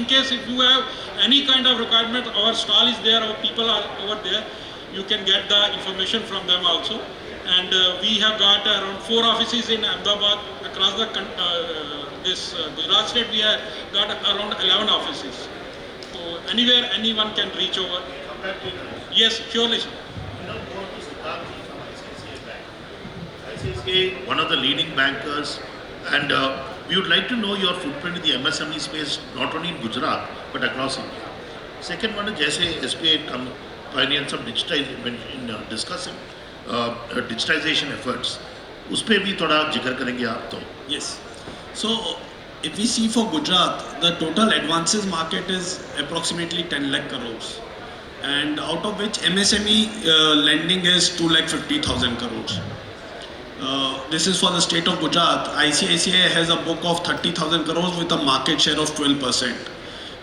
In case if you have any kind of requirement, our stall is there, our people are over there. You can get the information from them also. And we have got around 4 offices in Ahmedabad across the Gujarat state. We have got around 11 offices. So anywhere anyone can reach over. Yes, surely, sir. ICICI, one of the leading bankers, and we would like to know your footprint in the MSME space, not only in Gujarat but across India. Second one is जैसे SBI pioneered some discussing digitization efforts. उस पे भी थोड़ा जिक्र करेंगे आप तो. Yes. So if we see for Gujarat, the total advances market is approximately 10 lakh crores, and out of which MSME lending is 2,50,000 crores. This is for the state of Gujarat. ICICI has a book of 30,000 crores with a market share of 12%.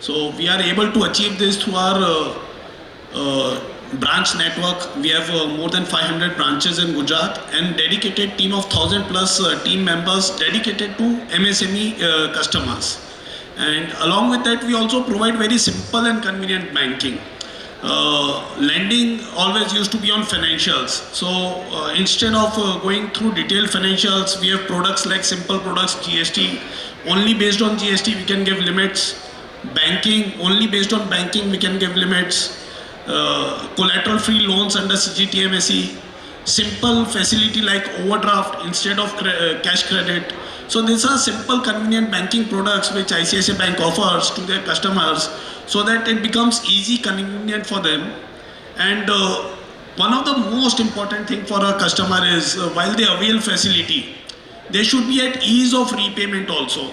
So we are able to achieve this through our branch network. We have more than 500 branches in Gujarat and dedicated team of 1,000 plus team members dedicated to MSME customers. And along with that, we also provide very simple and convenient banking. Lending always used to be on financials. So instead of going through detailed financials, we have products like simple products, GST. Only based on GST, we can give limits. Banking, only based on banking, we can give limits. Collateral free loans under CGTMSE, simple facility like overdraft instead of cash credit. So these are simple convenient banking products which ICICI Bank offers to their customers so that it becomes easy, convenient for them. And one of the most important thing for a customer is while they avail facility, they should be at ease of repayment also.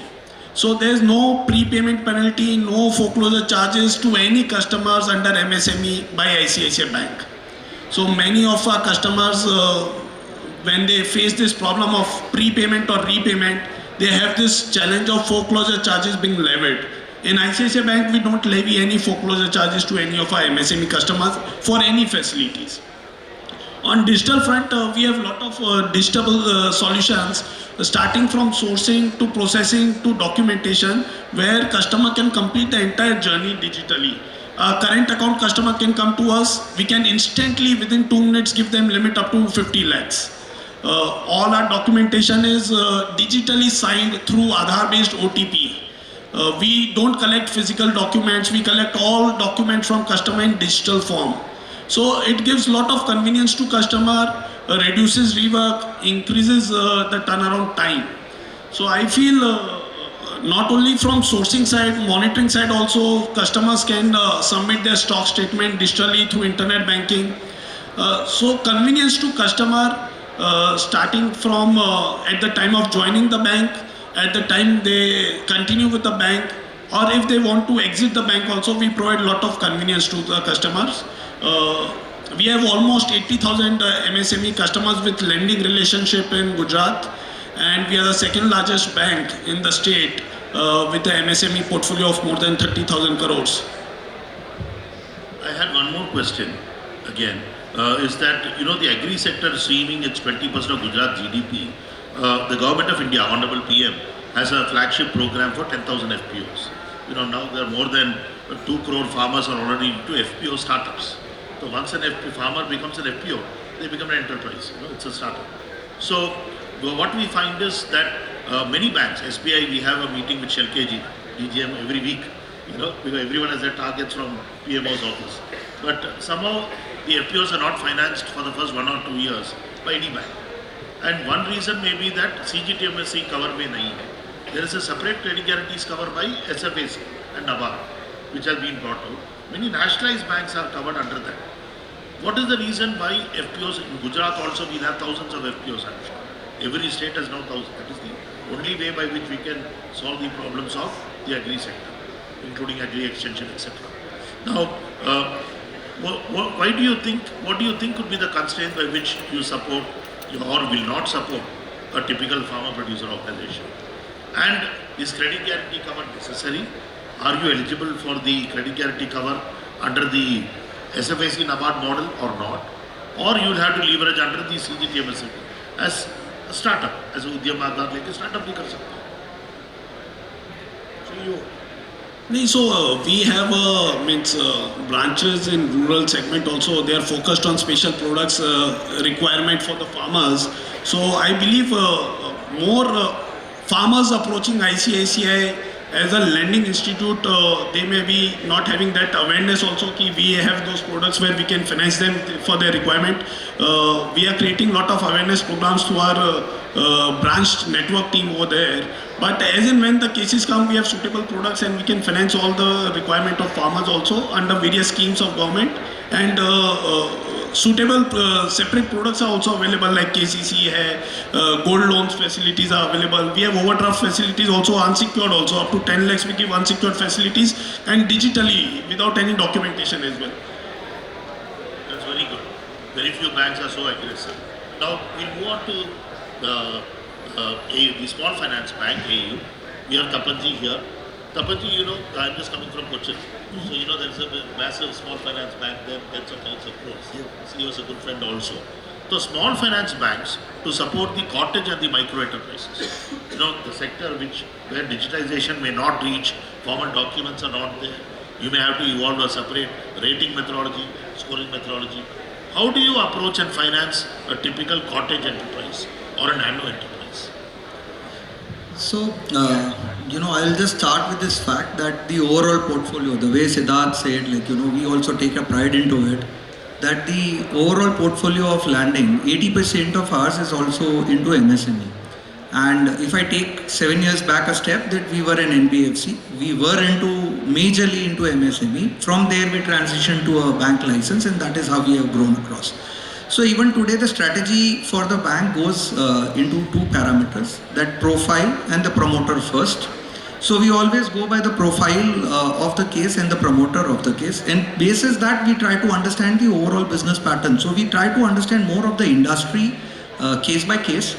So there is no prepayment penalty, no foreclosure charges to any customers under MSME by ICICI Bank. So many of our customers, when they face this problem of prepayment or repayment, they have this challenge of foreclosure charges being levied. In ICICI Bank, we don't levy any foreclosure charges to any of our MSME customers for any facilities. On digital front, we have a lot of digital solutions, starting from sourcing to processing to documentation, where customer can complete the entire journey digitally. A current account customer can come to us, we can instantly within 2 minutes give them limit up to 50 lakhs. All our documentation is digitally signed through Aadhaar based OTP. We don't collect physical documents, we collect all documents from customer in digital form. So it gives lot of convenience to customer, reduces rework, increases the turnaround time. So I feel not only from sourcing side, monitoring side also, customers can submit their stock statement digitally through internet banking. So convenience to customer, starting from at the time of joining the bank, at the time they continue with the bank, or if they want to exit the bank also, we provide lot of convenience to the customers. We have almost 80,000 MSME customers with lending relationship in Gujarat, and we are the second largest bank in the state with an MSME portfolio of more than 30,000 crores. I had one more question again, is that the agri sector is streaming its 20% of Gujarat GDP. The government of India, Honorable PM, has a flagship program for 10,000 FPOs. Now there are more than 2 crore farmers are already into FPO startups. So once a farmer becomes an FPO, they become an enterprise. It's a startup. So what we find is that many banks, SBI, we have a meeting with Shell KG, DGM every week. Because everyone has their targets from PMO's office. But somehow the FPOs are not financed for the first 1 or 2 years by any bank. And one reason may be that CGTMSE cover mein nahi hai. There is a separate credit guarantees covered by SFAC and NABARD, which has been brought out. Many nationalized banks are covered under that. What is the reason why FPOs in Gujarat also we have thousands of FPOs? I'm sure. Every state has now thousands. That is the only way by which we can solve the problems of the agri sector, including agri extension, etc. Now, what do you think could be the constraint by which you support or will not support a typical farmer producer organization? And is credit guarantee cover necessary? Are you eligible for the credit guarantee cover under the SFAC NABARD model or not? Or you will have to leverage under the CGTMSE as a startup, as a Udyam Aadhaar like a startup bhi kar sakte hain. So you No, so we have branches in rural segment also. They are focused on special products requirement for the farmers. So I believe more farmers approaching ICICI as a lending institute, they may be not having that awareness also ki we have those products where we can finance them for their requirement. We are creating lot of awareness programs to our branch network team over there. But as and when the cases come, we have suitable products and we can finance all the requirement of farmers also under various schemes of government. And suitable separate products are also available like KCC hai, gold loans facilities are available. We have overdraft facilities also, unsecured also, up to 10 lakhs we give unsecured facilities and digitally without any documentation as well. That's very good. Very few banks are so aggressive. Now we move on to the small finance bank, AU. We have Tapanji here. Tapanji, you know, I'm just coming from Cochin. So, you know, there's a massive small finance bank there, that's a council close. CEO is a good friend also. So, small finance banks to support the cottage and the micro enterprises. You know, the sector where digitization may not reach, formal documents are not there. You may have to evolve a separate rating methodology, scoring methodology. How do you approach and finance a typical cottage enterprise or a nano enterprise? So, I'll just start with this fact that the overall portfolio, the way Siddharth said, we also take a pride into it, that the overall portfolio of landing, 80% of ours is also into MSME. And if I take 7 years back a step, that we were an NBFC, we were majorly into MSME. From there, we transitioned to a bank license, and that is how we have grown across. So even today, the strategy for the bank goes into two parameters, that profile and the promoter first. So we always go by the profile of the case and the promoter of the case. And basis that, we try to understand the overall business pattern. So we try to understand more of the industry case by case.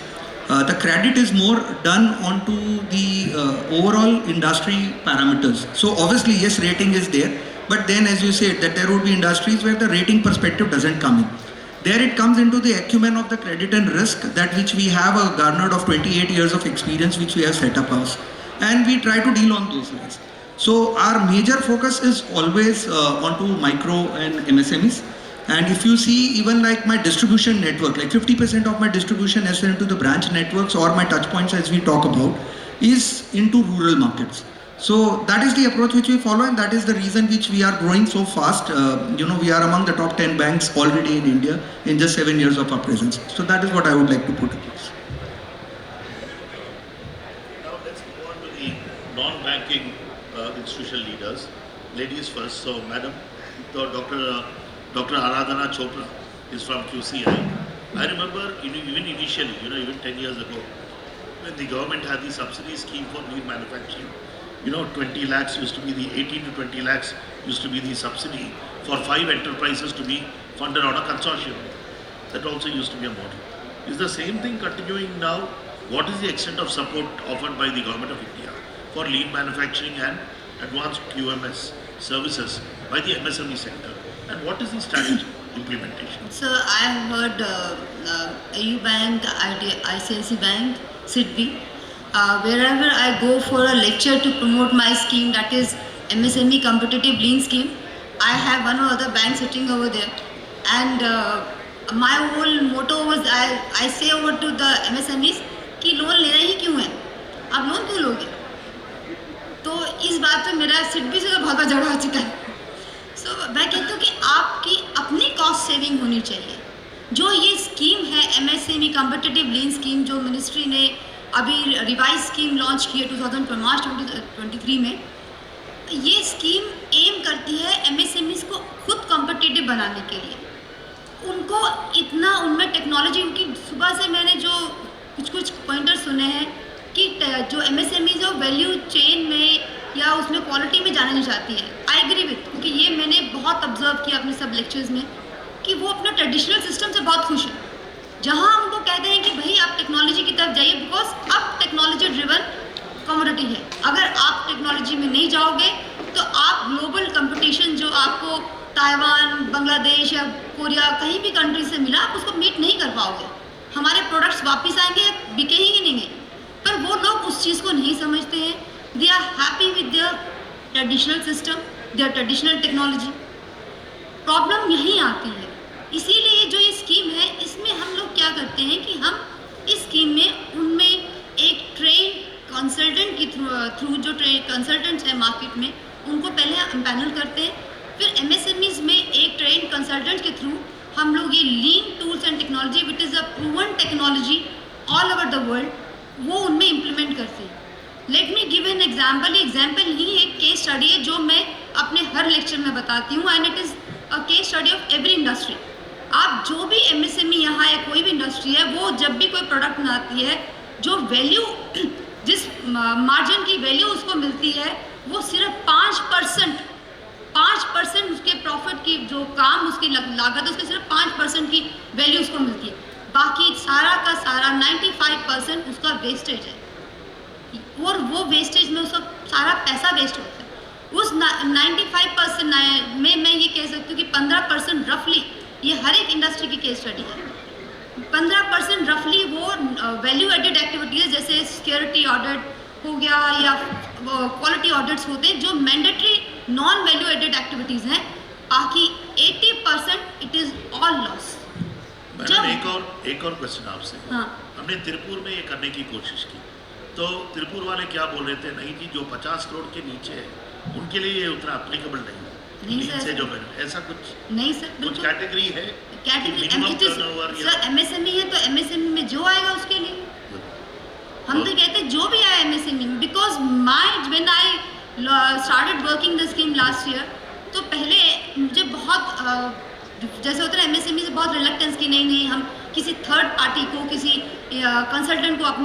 The credit is more done onto the overall industry parameters. So obviously, yes, rating is there. But then, as you said, that there would be industries where the rating perspective doesn't come in. There it comes into the acumen of the credit and risk, that which we have garnered of 28 years of experience, which we have set up us. And we try to deal on those lines. So our major focus is always onto micro and MSMEs. And if you see, even like my distribution network, like 50% of my distribution as into the branch networks or my touch points as we talk about is into rural markets. So that is the approach which we follow, and that is the reason which we are growing so fast. We are among the top 10 banks already in India in just 7 years of our presence. So that is what I would like to put across. Now let's move on to the non-banking institutional leaders. Ladies first. So, Madam, Dr. Aradhana Chopra is from QCI. I remember even initially, even 10 years ago, when the government had the subsidy scheme for lean manufacturing, 20 lakhs used to be the 18 to 20 lakhs used to be the subsidy for 5 enterprises to be funded on a consortium. That also used to be a model. Is the same thing continuing now? What is the extent of support offered by the government of India for lean manufacturing and advanced QMS services by the MSME sector? And what is the strategy implementation? So I have heard AU Bank, ICICI Bank, SIDBI. Wherever I go for a lecture to promote my scheme, that is MSME Competitive Lean Scheme, I have one or other bank sitting over there. And my whole motto was, I say over to the MSMEs कि loan लेना ही क्यों है, आप loan क्यों लोगे? तो इस बात पे मेरा सिडबी से तो भागा जड़ा हो चुका है. So मैं कहती हूँ कि आपकी अपनी कॉस्ट सेविंग होनी चाहिए. जो ये स्कीम है MSME कॉम्पिटिटिव लीन स्कीम, जो मिनिस्ट्री ने अभी रिवाइज स्कीम लॉन्च की है 2000 2023 में, ये स्कीम एम करती है MSMEs को खुद कॉम्पिटिटिव बनाने के लिए. उनको इतना उनमें टेक्नोलॉजी, उनकी सुबह से मैंने जो कुछ पॉइंटर सुने हैं कि जो MSMEs जो वैल्यू चेन में या उसमें क्वालिटी में जाना नहीं चाहती है. आई एग्री विथ, क्योंकि ये मैंने बहुत ऑब्जर्व किया अपने सब लेक्चर्स में कि वो अपना ट्रेडिशनल सिस्टम से बहुत खुश है. जहाँ उनको कहते हैं कि भाई आप टेक्नोलॉजी की तरफ जाइए, बिकॉज अब टेक्नोलॉजी ड्रिवन कमोडिटी है. अगर आप टेक्नोलॉजी में नहीं जाओगे तो आप ग्लोबल कंपटीशन जो आपको ताइवान, बांग्लादेश या कोरिया कहीं भी कंट्री से मिला, आप उसको मीट नहीं कर पाओगे. हमारे प्रोडक्ट्स वापस आएंगे, बिके ही नहीं. पर वो लोग उस चीज़ को नहीं समझते हैं. They are happy with their traditional system, their traditional technology. Problem यहीं आती है। इसीलिए जो ये स्कीम है, इसमें हम लोग क्या करते हैं कि हम इस स्कीम में उनमें एक ट्रेन कंसल्टेंट के थ्रू जो कंसल्टेंट्स हैं मार्केट में, उनको पहले एम्पैनल करते हैं। फिर एमएसएमईज में एक ट्रेन कंसल्टेंट के थ्रू हम लोग ये lean tools and technology which is a proven technology all over the world, वो उनमें इम्प्लीमेंट करते हैं। Let me give an example. ये एग्जाम्पल ही एक केस स्टडी है जो मैं अपने हर लेक्चर में बताती हूँ, and it is a case study of every industry. आप जो भी एमएसएमई यहाँ या कोई भी इंडस्ट्री है, वो जब भी कोई प्रोडक्ट बनाती है, जो वैल्यू, जिस मार्जिन की वैल्यू उसको मिलती है, वो सिर्फ 5% उसके प्रॉफिट की जो काम उसकी लागत है, उसके सिर्फ 5% की वैल्यू उसको मिलती है। बाकी सारा का सारा 95% उसका वेस्टेज है, और वो वेस्टेज में उसका सारा पैसा वेस्ट होता है। उस 95% में मैं ये कह सकती हूँ कि 15% रफली, ये हर एक इंडस्ट्री की केस स्टडी है, 15% रफली वो वैल्यू एडेड एक्टिविटीज़ जैसे सिक्योरिटी ऑडिट हो गया या क्वालिटी ऑडिट्स होते हैं, जो mandatory non value added activities हैं। बाकी 80% it is all loss. Madam, एक और क्वेश्चन आपसे। हाँ। हमने तिरुपुर में ये करने की कोशिश की, तो तिरुपुर वाले क्या बोल रहे थे, नहीं जी जो 50 करोड़ के नीचे है उनके लिए ये उतना अप्लीकेबल नहीं है। नहीं सर, से जो ऐसा कुछ नहीं सर, कुछ बिल्कुल कैटेगरी है, कैटेगरी minimum turnover या- सर एमएसएमई है तो एमएसएमई में जो आएगा उसके लिए हम तो कहते हैं जो भी आया एमएसएमई में। Because when I started working the scheme last year, तो पहले मुझे बहुत जैसे होता है एमएसएमई से बहुत रिलेक्टेंस की नहीं हम किसी थर्ड पार्टी को, किसी कंसल्टेंट को अपनी